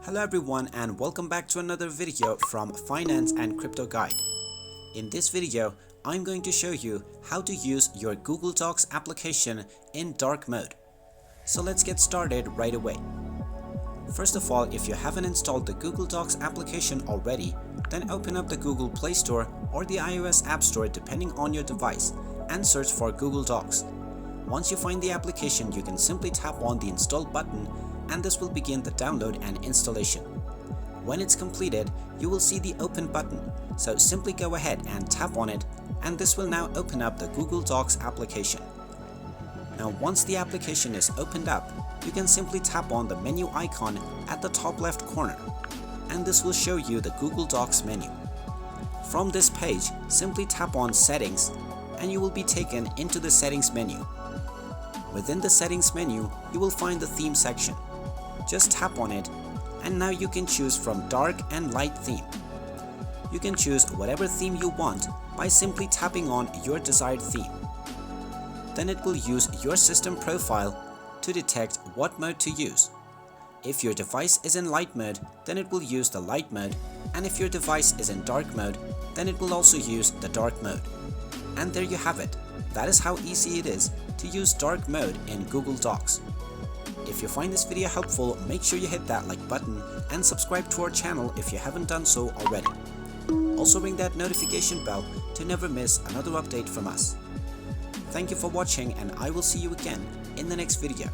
Hello everyone and welcome back to another video from Finance and Crypto Guide. In this video, I'm going to show you how to use your Google Docs application in dark mode. So let's get started right away. First of all, if you haven't installed the Google Docs application already, then open up the Google Play Store or the iOS App Store depending on your device and search for Google Docs. Once you find the application, you can simply tap on the install button and this will begin the download and installation. When it's completed, you will see the open button, so simply go ahead and tap on it and this will now open up the Google Docs application. Now once the application is opened up, you can simply tap on the menu icon at the top left corner and this will show you the Google Docs menu. From this page, simply tap on Settings and you will be taken into the Settings menu. Within the Settings menu, you will find the Theme section. Just tap on it and now you can choose from dark and light theme. You can choose whatever theme you want by simply tapping on your desired theme. Then it will use your system profile to detect what mode to use. If your device is in light mode, then it will use the light mode, and if your device is in dark mode, then it will also use the dark mode. And there you have it. That is how easy it is to use dark mode in Google Docs. If you find this video helpful, make sure you hit that like button and subscribe to our channel if you haven't done so already. Also ring that notification bell to never miss another update from us. Thank you for watching and I will see you again in the next video.